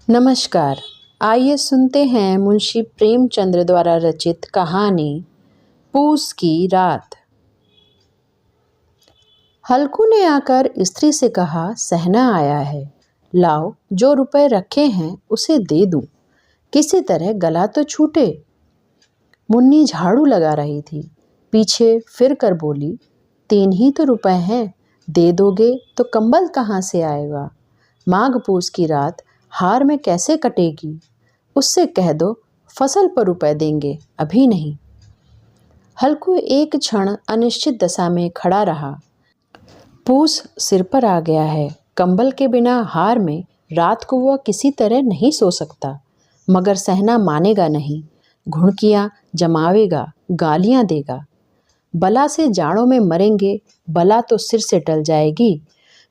नमस्कार। आइए सुनते हैं मुंशी प्रेमचंद्र द्वारा रचित कहानी पूस की रात। हल्कू ने आकर स्त्री से कहा, सहना आया है, लाओ जो रुपए रखे हैं उसे दे दूं, किसी तरह गला तो छूटे। मुन्नी झाड़ू लगा रही थी, पीछे फिर कर बोली, 3 ही तो रुपए हैं, दे दोगे तो कंबल कहाँ से आएगा। माघ पूस की रात हार में कैसे कटेगी। उससे कह दो फसल पर रुपए देंगे, अभी नहीं। हल्कू एक क्षण अनिश्चित दशा में खड़ा रहा। पूस सिर पर आ गया है, कंबल के बिना हार में रात को वह किसी तरह नहीं सो सकता। मगर सहना मानेगा नहीं, घुड़कियाँ जमावेगा, गालियाँ देगा। बला से जाड़ों में मरेंगे, बला तो सिर से टल जाएगी।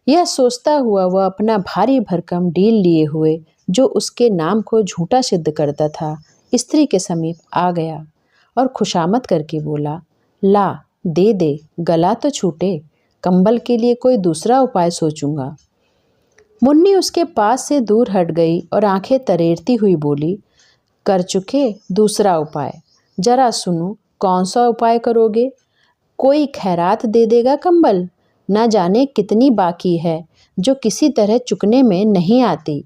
यह सोचता हुआ वह अपना भारी भरकम डील लिए हुए, जो उसके नाम को झूठा सिद्ध करता था, स्त्री के समीप आ गया और खुशामद करके बोला, ला दे दे, गला तो छूटे, कंबल के लिए कोई दूसरा उपाय सोचूंगा। मुन्नी उसके पास से दूर हट गई और आंखें तरेरती हुई बोली, कर चुके दूसरा उपाय, जरा सुनो कौन सा उपाय करोगे। कोई खैरात दे देगा कंबल, न जाने कितनी बाकी है जो किसी तरह चुकने में नहीं आती।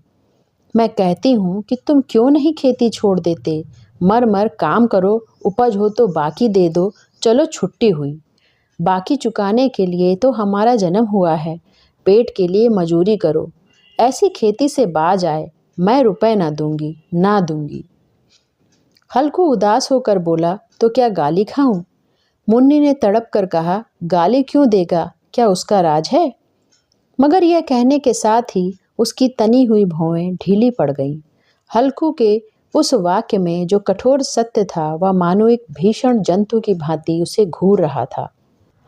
मैं कहती हूँ कि तुम क्यों नहीं खेती छोड़ देते, मर मर काम करो, उपज हो तो बाकी दे दो, चलो छुट्टी हुई। बाकी चुकाने के लिए तो हमारा जन्म हुआ है, पेट के लिए मजूरी करो, ऐसी खेती से बाज आए, मैं रुपए ना दूंगी ना दूंगी। हल्कू उदास होकर बोला, तो क्या गाली खाऊं। मुन्नी ने तड़प कर कहा, गाली क्यों देगा, क्या उसका राज है। मगर यह कहने के साथ ही उसकी तनी हुई भौएं ढीली पड़ गईं। हल्कू के उस वाक्य में जो कठोर सत्य था, वह मानो एक भीषण जंतु की भांति उसे घूर रहा था।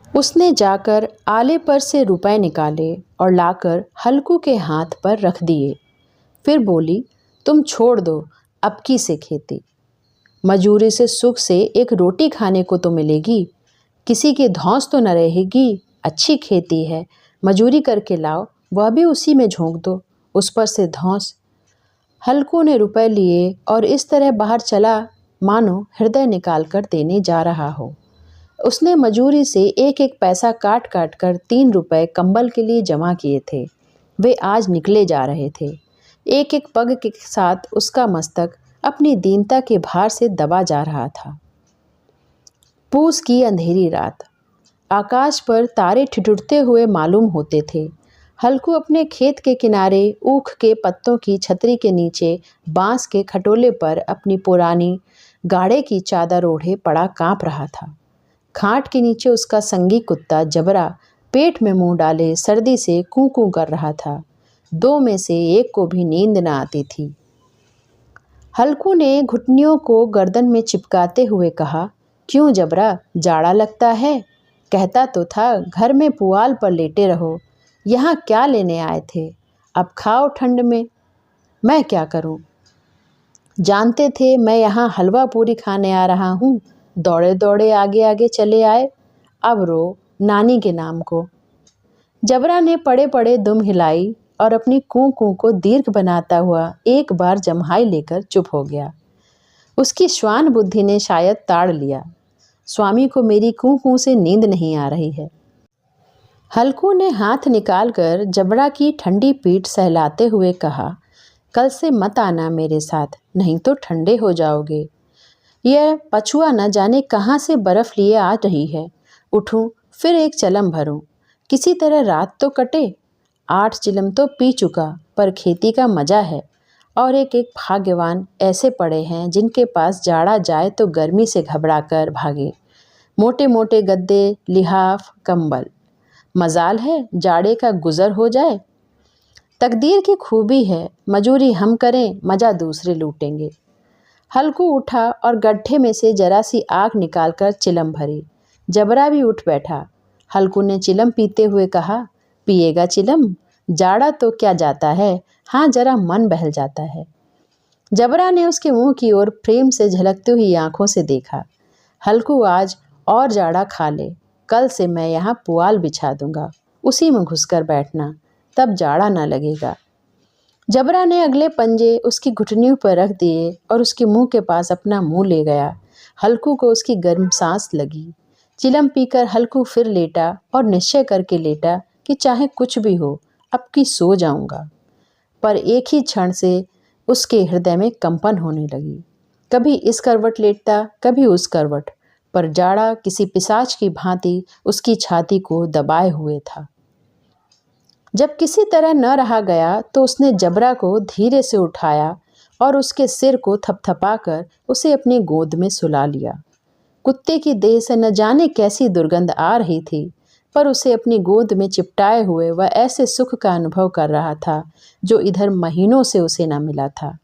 उसने जाकर आले पर से रुपए निकाले और लाकर हल्कू के हाथ पर रख दिए। फिर बोली, तुम छोड़ दो अबकी से खेती, मजूरी से सुख से एक रोटी खाने को तो मिलेगी, किसी की धौंस तो न रहेगी। अच्छी खेती है, मजूरी करके लाओ, वह भी उसी में झोंक दो, उस पर से धौंस। हल्कू ने रुपए लिए और इस तरह बाहर चला मानो हृदय निकाल कर देने जा रहा हो। उसने मजूरी से एक एक पैसा काट काट कर 3 रुपए कंबल के लिए जमा किए थे। वे आज निकले जा रहे थे। एक एक पग के साथ उसका मस्तक अपनी दीनता के भार से दबा जा रहा था। पूस की अंधेरी रात, आकाश पर तारे ठिठुरते हुए मालूम होते थे। हल्कू अपने खेत के किनारे ऊख के पत्तों की छतरी के नीचे बांस के खटोले पर अपनी पुरानी गाड़े की चादर ओढ़े पड़ा कांप रहा था। खाट के नीचे उसका संगी कुत्ता जबरा पेट में मुंह डाले सर्दी से कूं कूं कर रहा था। 2 में से एक को भी नींद न आती थी। हल्कू ने घुटनियों को गर्दन में चिपकाते हुए कहा, क्यों जबरा, जाड़ा लगता है। कहता तो था घर में पुआल पर लेटे रहो, यहाँ क्या लेने आए थे, अब खाओ ठंड में। मैं क्या करूं, जानते थे मैं यहाँ हलवा पूरी खाने आ रहा हूँ, दौड़े दौड़े आगे आगे चले आए, अब रो नानी के नाम को। जबरा ने पड़े पड़े दुम हिलाई और अपनी कूं कूं को दीर्घ बनाता हुआ एक बार जम्हाई लेकर चुप हो गया। उसकी श्वान बुद्धि ने शायद ताड़ लिया, स्वामी को मेरी कूं कूं से नींद नहीं आ रही है। हल्कू ने हाथ निकालकर जबड़ा की ठंडी पीठ सहलाते हुए कहा, कल से मत आना मेरे साथ, नहीं तो ठंडे हो जाओगे। यह पछुआ न जाने कहाँ से बर्फ लिए आ रही है। उठूं फिर एक चलम भरूं, किसी तरह रात तो कटे। 8 चिलम तो पी चुका, पर खेती का मजा है। और एक एक भाग्यवान ऐसे पड़े हैं जिनके पास जाड़ा जाए तो गर्मी से घबरा कर भागे। मोटे मोटे गद्दे, लिहाफ, कंबल। मजाल है जाड़े का गुजर हो जाए। तकदीर की खूबी है, मजूरी हम करें, मजा दूसरे लूटेंगे। हल्कू उठा और गड्ढे में से जरा सी आग निकालकर चिलम भरी। जबरा भी उठ बैठा। हल्कू ने चिलम पीते हुए कहा, पिएगा चिलम, जाड़ा तो क्या जाता है, हाँ जरा मन बहल जाता है। जबरा ने उसके मुंह की ओर प्रेम से झलकती हुई आंखों से देखा। हल्कू आज और जाड़ा खा ले, कल से मैं यहाँ पुआल बिछा दूंगा, उसी में घुसकर बैठना, तब जाड़ा ना लगेगा। जबरा ने अगले पंजे उसकी घुटनियों पर रख दिए और उसके मुंह के पास अपना मुंह ले गया। हल्कू को उसकी गर्म सांस लगी। चिलम पीकर हल्कू फिर लेटा और निश्चय करके लेटा कि चाहे कुछ भी हो, अब की सो जाऊंगा। पर एक ही क्षण से उसके हृदय में कंपन होने लगी। कभी इस करवट लेटता, कभी उस करवट, पर जाड़ा किसी पिशाच की भांति उसकी छाती को दबाए हुए था। जब किसी तरह न रहा गया तो उसने जबरा को धीरे से उठाया और उसके सिर को थपथपाकर उसे अपनी गोद में सुला लिया। कुत्ते की देह से न जाने कैसी दुर्गंध आ रही थी, पर उसे अपनी गोद में चिपटाए हुए वह ऐसे सुख का अनुभव कर रहा था जो इधर महीनों से उसे न मिला था।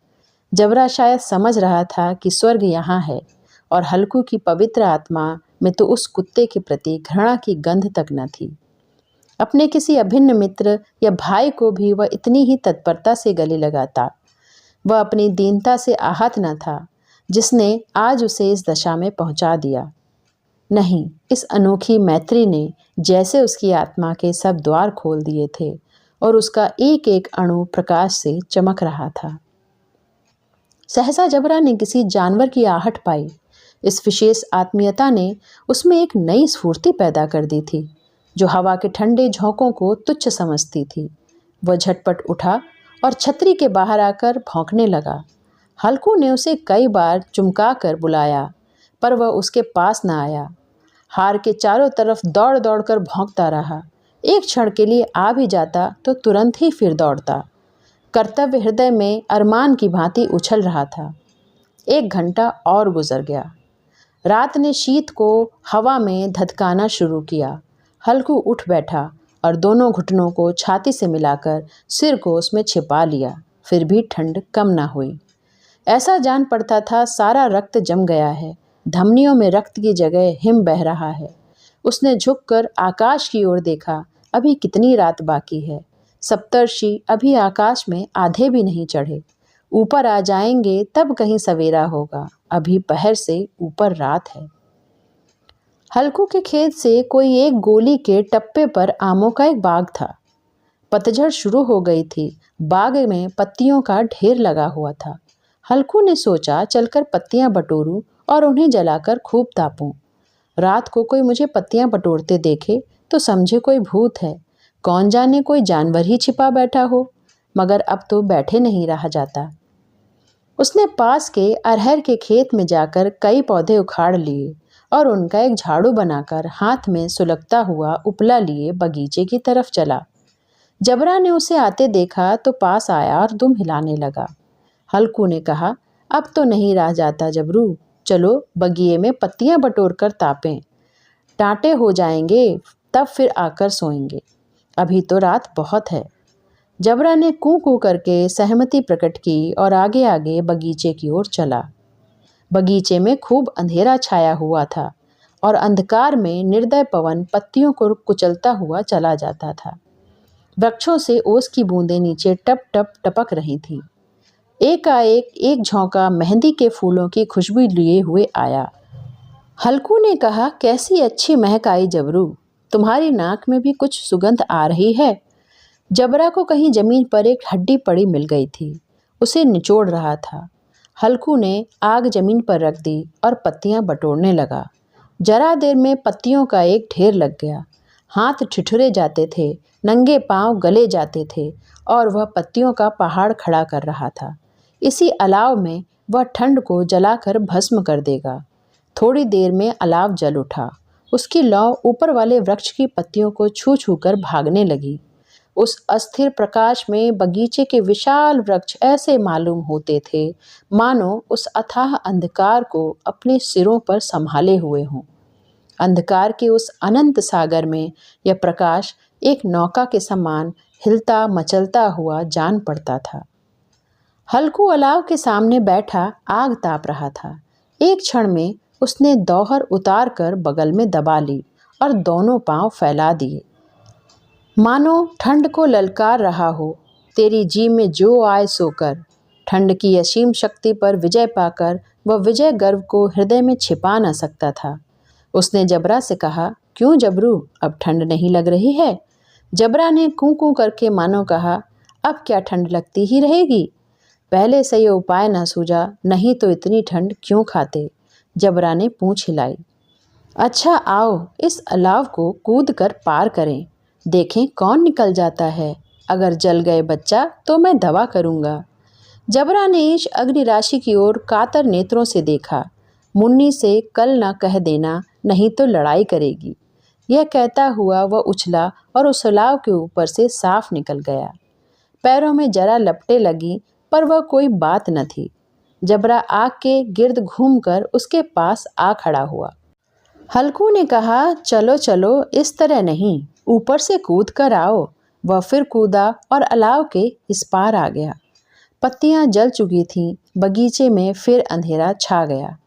जबरा शायद समझ रहा था कि स्वर्ग यहाँ है, और हल्कू की पवित्र आत्मा में तो उस कुत्ते के प्रति घृणा की गंध तक न थी। अपने किसी अभिन्न मित्र या भाई को भी वह इतनी ही तत्परता से गले लगाता। वह अपनी दीनता से आहत न था, जिसने आज उसे इस दशा में पहुंचा दिया। नहीं, इस अनोखी मैत्री ने जैसे उसकी आत्मा के सब द्वार खोल दिए थे और उसका एक एक अणु प्रकाश से चमक रहा था। सहसा जबरा ने किसी जानवर की आहट पाई। इस विशेष आत्मीयता ने उसमें एक नई स्फूर्ति पैदा कर दी थी, जो हवा के ठंडे झोंकों को तुच्छ समझती थी। वह झटपट उठा और छतरी के बाहर आकर भौंकने लगा। हल्कू ने उसे कई बार चुमका कर बुलाया, पर वह उसके पास न आया। हार के चारों तरफ दौड़ दौड़ कर भौंकता रहा। एक क्षण के लिए आ भी जाता तो तुरंत ही फिर दौड़ता। कर्तव्य हृदय में अरमान की भांति उछल रहा था। 1 घंटा और गुजर गया। रात ने शीत को हवा में धधकाना शुरू किया। हल्कू उठ बैठा और दोनों घुटनों को छाती से मिलाकर सिर को उसमें छिपा लिया। फिर भी ठंड कम ना हुई। ऐसा जान पड़ता था सारा रक्त जम गया है, धमनियों में रक्त की जगह हिम बह रहा है। उसने झुककर आकाश की ओर देखा। अभी कितनी रात बाकी है। सप्तर्षि अभी आकाश में आधे भी नहीं चढ़े। ऊपर आ जाएंगे तब कहीं सवेरा होगा। अभी पहर से ऊपर रात है। हल्कू के खेत से कोई एक गोली के टप्पे पर आमों का एक बाग था। पतझड़ शुरू हो गई थी। बाग में पत्तियों का ढेर लगा हुआ था। हल्कू ने सोचा चलकर पत्तियां बटोरूं और उन्हें जलाकर खूब तापूं। रात को कोई मुझे पत्तियां बटोरते देखे तो समझे कोई भूत है। कौन जाने कोई जानवर ही छिपा बैठा हो। मगर अब तो बैठे नहीं रहा जाता। उसने पास के अरहर के खेत में जाकर कई पौधे उखाड़ लिए और उनका एक झाड़ू बनाकर हाथ में सुलगता हुआ उपला लिए बगीचे की तरफ चला। जबरा ने उसे आते देखा तो पास आया और दुम हिलाने लगा। हल्कू ने कहा, अब तो नहीं रह जाता जबरू, चलो बगीचे में पत्तियां बटोर कर तापें। टाटे हो जाएंगे तब फिर आकर सोएंगे। अभी तो रात बहुत है। जबरा ने कू कू करके सहमति प्रकट की और आगे आगे बगीचे की ओर चला। बगीचे में खूब अंधेरा छाया हुआ था और अंधकार में निर्दय पवन पत्तियों को कुचलता हुआ चला जाता था। वृक्षों से ओस की बूंदें नीचे टप टप टपक रही थी। एकाएक एक झोंका मेहंदी के फूलों की खुशबू लिए हुए आया। हल्कू ने कहा, कैसी अच्छी महक आई जबरू, तुम्हारी नाक में भी कुछ सुगंध आ रही है। जबरा को कहीं जमीन पर एक हड्डी पड़ी मिल गई थी। उसे निचोड़ रहा था। हल्कू ने आग जमीन पर रख दी और पत्तियां बटोरने लगा। जरा देर में पत्तियों का एक ढेर लग गया। हाथ ठिठुरे जाते थे, नंगे पांव गले जाते थे और वह पत्तियों का पहाड़ खड़ा कर रहा था। इसी अलाव में वह ठंड को जलाकर भस्म कर देगा। थोड़ी देर में अलाव जल उठा। उसकी लौ ऊपर वाले वृक्ष की पत्तियों को छू छू कर भागने लगी। उस अस्थिर प्रकाश में बगीचे के विशाल वृक्ष ऐसे मालूम होते थे मानो उस अथाह अंधकार को अपने सिरों पर संभाले हुए हों। अंधकार के उस अनंत सागर में यह प्रकाश एक नौका के समान हिलता मचलता हुआ जान पड़ता था। हल्कू अलाव के सामने बैठा आग ताप रहा था। एक क्षण में उसने दौहर उतार कर बगल में दबा ली और दोनों पांव फैला दिए, मानो ठंड को ललकार रहा हो, तेरी जी में जो आए सो कर। ठंड की असीम शक्ति पर विजय पाकर वह विजय गर्व को हृदय में छिपा न सकता था। उसने जबरा से कहा, क्यों जबरू, अब ठंड नहीं लग रही है? जबरा ने कूं कूं करके मानो कहा, अब क्या ठंड लगती ही रहेगी। पहले से ये उपाय न सूझा, नहीं तो इतनी ठंड क्यों खाते। जबरा ने पूंछ हिलाई। अच्छा आओ, इस अलाव को कूद कर पार करें, देखें कौन निकल जाता है। अगर जल गए बच्चा तो मैं दवा करूँगा। जबरा ने इस अग्निराशि की ओर कातर नेत्रों से देखा। मुन्नी से कल न कह देना, नहीं तो लड़ाई करेगी। यह कहता हुआ वह उछला और उस अलाव के ऊपर से साफ निकल गया। पैरों में जरा लपटें लगी, पर वह कोई बात न थी। जबरा आग के गिर्द घूमकर उसके पास आ खड़ा हुआ। हल्कू ने कहा, चलो चलो, इस तरह नहीं, ऊपर से कूद कर आओ। वह फिर कूदा और अलाव के इस पार आ गया। पत्तियां जल चुकी थीं, बगीचे में फिर अंधेरा छा गया।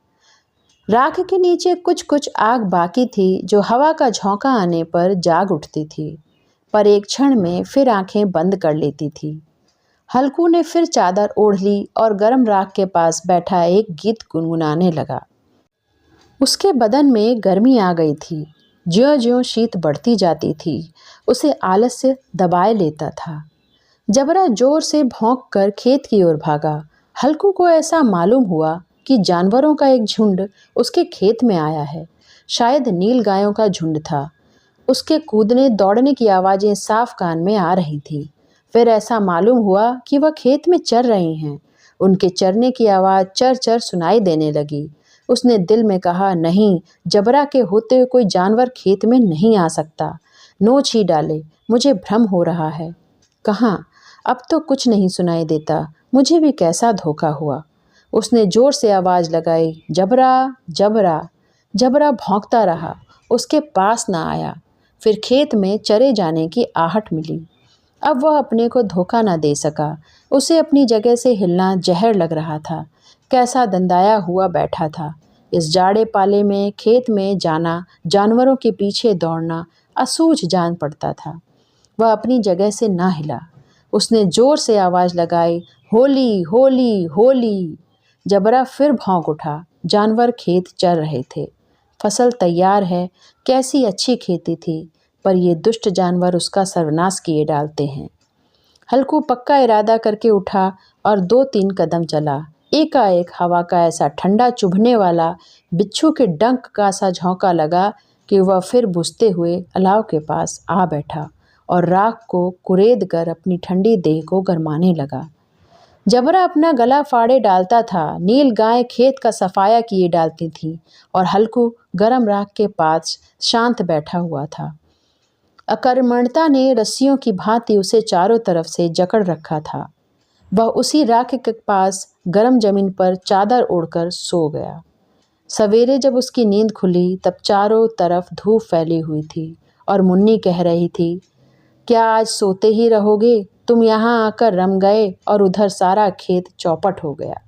राख के नीचे कुछ कुछ आग बाकी थी, जो हवा का झोंका आने पर जाग उठती थी, पर एक क्षण में फिर आंखें बंद कर लेती थी। हल्कू ने फिर चादर ओढ़ ली और गर्म राख के पास बैठा एक गीत गुनगुनाने लगा। उसके बदन में गर्मी आ गई थी। ज्यों-ज्यों शीत बढ़ती जाती थी, उसे आलस्य दबाए लेता था। जबरा जोर से भौंक कर खेत की ओर भागा। हल्कू को ऐसा मालूम हुआ कि जानवरों का एक झुंड उसके खेत में आया है। शायद नील गायों का झुंड था। उसके कूदने दौड़ने की आवाज़ें साफ कान में आ रही थी। फिर ऐसा मालूम हुआ कि वह खेत में चर रही हैं। उनके चरने की आवाज़ चर चर सुनाई देने लगी। उसने दिल में कहा, नहीं, जबरा के होते हुए कोई जानवर खेत में नहीं आ सकता। नोच ही डाले, मुझे भ्रम हो रहा है। कहाँ, अब तो कुछ नहीं सुनाई देता। मुझे भी कैसा धोखा हुआ। उसने जोर से आवाज़ लगाई, जबरा, जबरा। जबरा भौंकता रहा, उसके पास न आया। फिर खेत में चरे जाने की आहट मिली। अब वह अपने को धोखा न दे सका। उसे अपनी जगह से हिलना जहर लग रहा था। कैसा दंदाया हुआ बैठा था। इस जाड़े पाले में खेत में जाना, जानवरों के पीछे दौड़ना असूझ जान पड़ता था। वह अपनी जगह से ना हिला। उसने जोर से आवाज़ लगाई, होली होली होली। जबरा फिर भौंक उठा। जानवर खेत चर रहे थे। फसल तैयार है, कैसी अच्छी खेती थी, पर ये दुष्ट जानवर उसका सर्वनाश किए डालते हैं। हल्कू पक्का इरादा करके उठा और 2-3 कदम चला। एकाएक हवा का ऐसा ठंडा चुभने वाला, बिच्छू के डंक का सा झोंका लगा कि वह फिर बुझते हुए अलाव के पास आ बैठा और राख को कुरेद कर अपनी ठंडी देह को गरमाने लगा। जबरा अपना गला फाड़े डालता था। नील गाय खेत का सफाया किए डालती थी और हल्कू गरम राख के पास शांत बैठा हुआ था। अकर्मण्यता ने रस्सियों की भांति उसे चारों तरफ से जकड़ रखा था। वह उसी राख के पास गरम जमीन पर चादर ओढ़कर सो गया। सवेरे जब उसकी नींद खुली, तब चारों तरफ धूप फैली हुई थी और मुन्नी कह रही थी, क्या आज सोते ही रहोगे? तुम यहाँ आकर रम गए और उधर सारा खेत चौपट हो गया।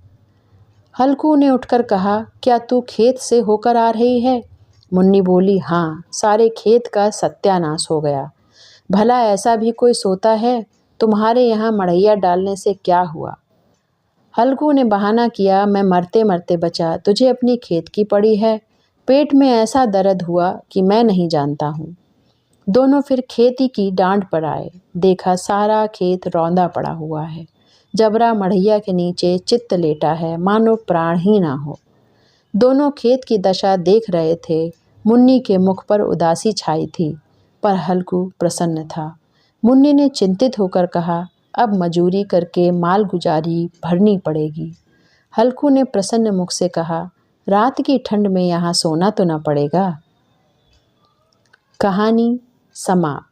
हल्कू ने उठकर कहा, क्या तू खेत से होकर आ रही है? मुन्नी बोली, हाँ, सारे खेत का सत्यानाश हो गया। भला ऐसा भी कोई सोता है? तुम्हारे यहाँ मड़ैया डालने से क्या हुआ? हल्कू ने बहाना किया, मैं मरते मरते बचा, तुझे अपनी खेत की पड़ी है। पेट में ऐसा दर्द हुआ कि मैं नहीं जानता हूँ। दोनों फिर खेती की डांड पर आए। देखा सारा खेत रौंदा पड़ा हुआ है। जबरा मड़ैया के नीचे चित्त लेटा है, मानो प्राण ही ना हो। दोनों खेत की दशा देख रहे थे। मुन्नी के मुख पर उदासी छाई थी, पर हल्कू प्रसन्न था। मुन्नी ने चिंतित होकर कहा, अब मजूरी करके माल गुजारी भरनी पड़ेगी। हल्कू ने प्रसन्न मुख से कहा, रात की ठंड में यहाँ सोना तो न पड़ेगा। कहानी समाप्त।